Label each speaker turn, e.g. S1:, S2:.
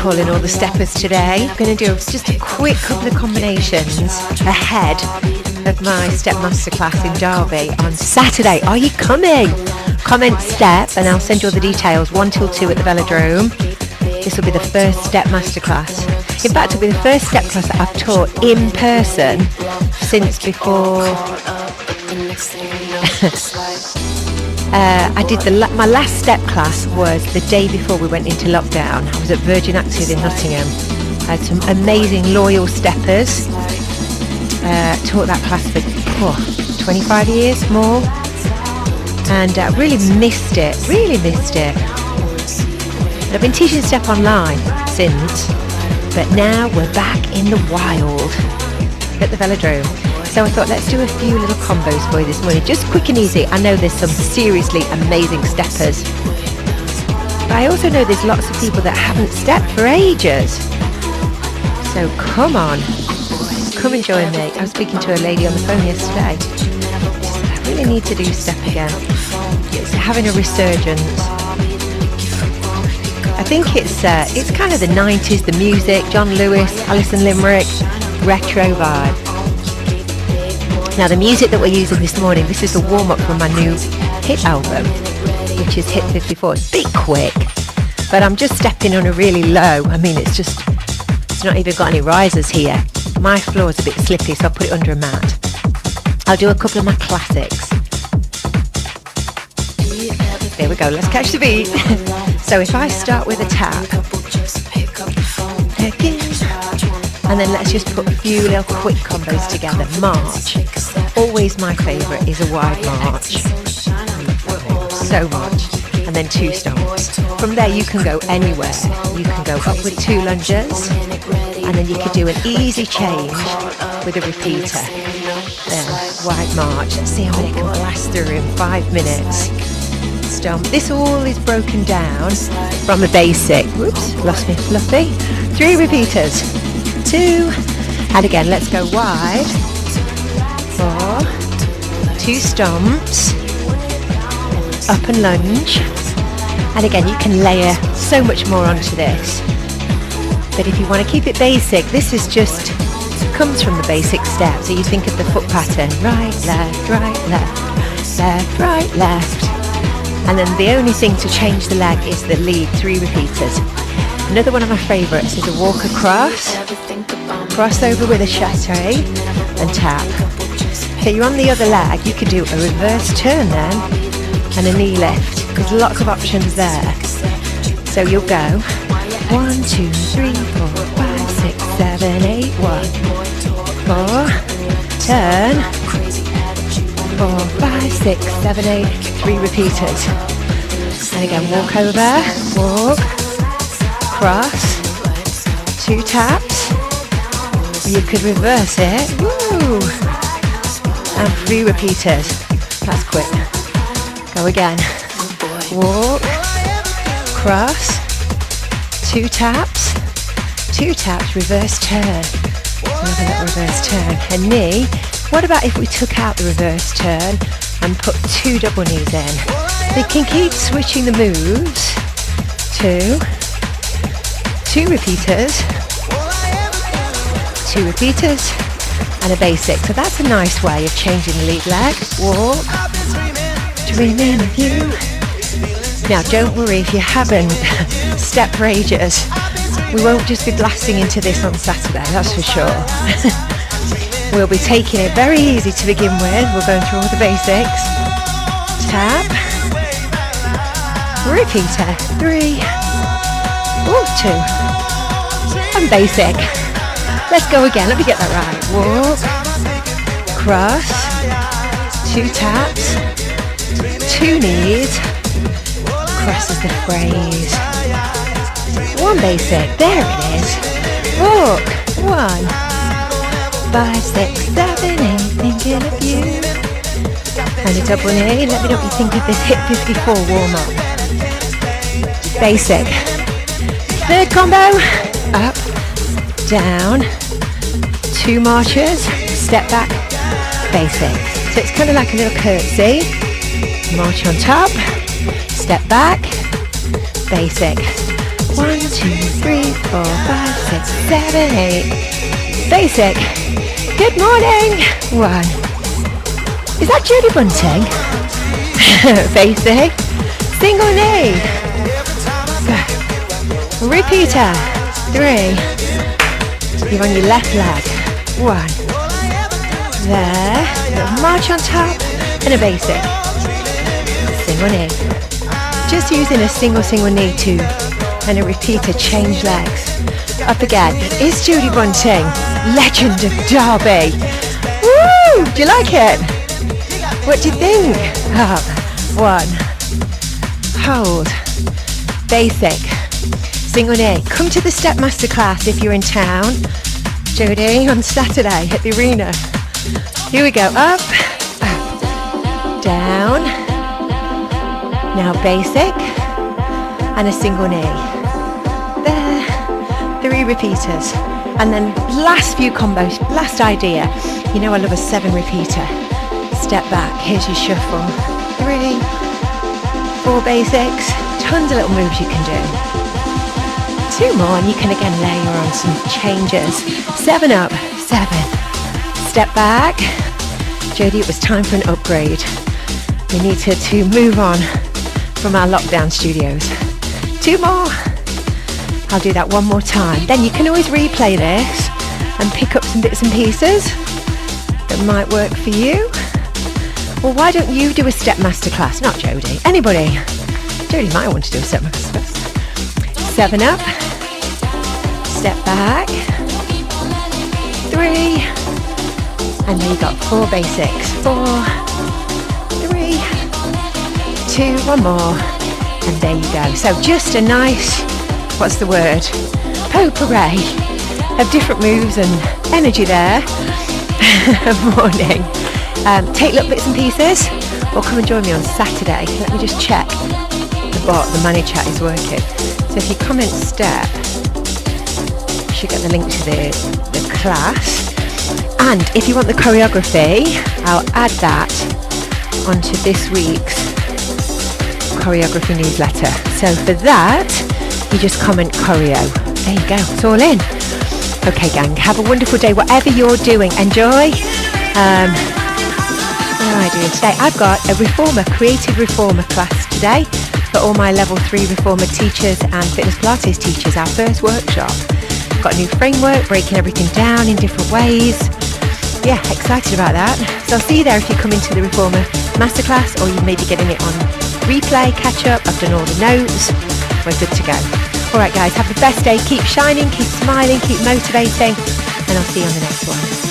S1: calling all the steppers today. I'm going to do just a quick couple of combinations ahead of my step masterclass in Derby on Saturday. Are you coming? Comment step and I'll send you all the details. 1 till 2 at the Velodrome. This will be the first step masterclass. In fact, it'll be the first step class that I've taught in person since before. I did my last step class was the day before we went into lockdown. I was at Virgin Active in Nottingham. I had some amazing loyal steppers. Taught that class for 25 years more, and really missed it. But I've been teaching step online since, but now we're back in the wild at the Velodrome. So I thought, let's do a few little combos for you this morning, just quick and easy. I know there's some seriously amazing steppers, but I also know there's lots of people that haven't stepped for ages. So come on, come and join me. I was speaking to a lady on the phone yesterday. She said, I really need to do step again. It's having a resurgence. I think it's kind of the 90s, the music, John Lewis, Alison Limerick, retro vibe. Now the music that we're using this morning, this is the warm-up from my new hit album, which is Hit 54. It's a bit quick, but I'm just stepping on a really low. I mean, it's not even got any risers here. My floor's a bit slippy, so I'll put it under a mat. I'll do a couple of my classics. There we go, let's catch the beat. So if I start with a tap, and then let's just put a few little quick combos together. March. Always my favourite is a wide march. So much. And then 2 stomps. From there you can go anywhere. You can go up with 2 lunges, and then you could do an easy change with a repeater. Then wide march. Let's see how many I can blast through in 5 minutes. Stomp. This all is broken down from a basic. Whoops, lost me fluffy. 3 repeaters. 2, and again, let's go wide. 4, 2 stomps, up and lunge, and again, you can layer so much more onto this. But if you want to keep it basic, this is just comes from the basic steps. So you think of the foot pattern: right, left, left, right, left, and then the only thing to change the leg is the lead. 3 repeaters. Another one of my favourites is a walk across, cross over with a chassé and tap. Okay, you're on the other leg, you could do a reverse turn then and a knee lift. There's lots of options there. So you'll go 1, 2, 3, 4, 5, 6, 7, 8, 1, 4, turn, 4, 5, 6, 7, 8, 3 repeaters. And again, walk over, walk, cross, 2 taps, you could reverse it, woo, and 3 repeaters. That's quick. Go again, walk, cross, 2 taps, reverse turn, another little reverse turn, and knee. What about if we took out the reverse turn and put 2 double knees in? They can keep switching the moves. 2 repeaters, 2 repeaters, and a basic. So that's a nice way of changing the lead leg. Walk, dreaming of you. Now don't worry if you haven't stepped for ages. We won't just be blasting into this on Saturday, that's for sure. We'll be taking it very easy to begin with. We're going through all the basics. Tap, repeater, 3, 2, and basic. Let's go again, let me get that right. Walk, cross, 2 taps, 2 knees, cross is the phrase. 1 basic, there it is. Walk, 1, 5, 6, 7, 8, thinking of you. And a double knee, let me know what you think of this Hit 54 warm-up. Basic. 3rd combo, up, down, 2 marches, step back, basic. So it's kind of like a little curtsy. March on top, step back, basic. 1, 2, 3, 4, 5, 6, 7, 8. Basic. Good morning. 1. Is that Judy Bunting? Basic. Single knee. Repeater. 3. You're on your left leg. 1. There. Little march on top and a basic. Single knee. Just using a single knee too. And a repeater, change legs. Up again. It's Judy Bunting, legend of Derby. Woo! Do you like it? What do you think? Up. 1. Hold. Basic. Single knee. Come to the Step Masterclass if you're in town. Judy, on Saturday at the arena. Here we go. Up. Up. Down. Now basic. And a single knee. There. 3 repeaters. And then last few combos, last idea. You know I love a 7 repeater. Step back, here's your shuffle. 3, 4 basics. Tons of little moves you can do. 2 more and you can again layer on some changes. 7 up, 7. Step back. Jodie, it was time for an upgrade. We needed to move on from our lockdown studios. 2 more. I'll do that 1 more time. Then you can always replay this and pick up some bits and pieces that might work for you. Well, why don't you do a step masterclass? Not Jodie. Anybody. Jodie might want to do a step masterclass. 7 up. Step back. 3. And then you got 4 basics. 4, 3, 2, 1 more. And there you go. So just a nice, what's the word? Potpourri of different moves and energy there. Morning. Take little bits and pieces or come and join me on Saturday. Let me just check the bot, the money chat is working. So if you comment step, you should get the link to the class. And if you want the choreography, I'll add that onto this week's choreography newsletter. So for that, you just comment choreo. There you go, it's all in. Okay gang, have a wonderful day, whatever you're doing, enjoy. What am I doing today? I've got a reformer, creative reformer class today for all my level 3 reformer teachers and fitness Pilates teachers, our first workshop. Got a new framework, breaking everything down in different ways. Yeah, excited about that. So I'll see you there if you come into the reformer masterclass, or you may be getting it on replay, catch up. I've done all the notes. We're good to go. All right guys, have the best day. Keep shining, keep smiling, keep motivating, and I'll see you on the next one.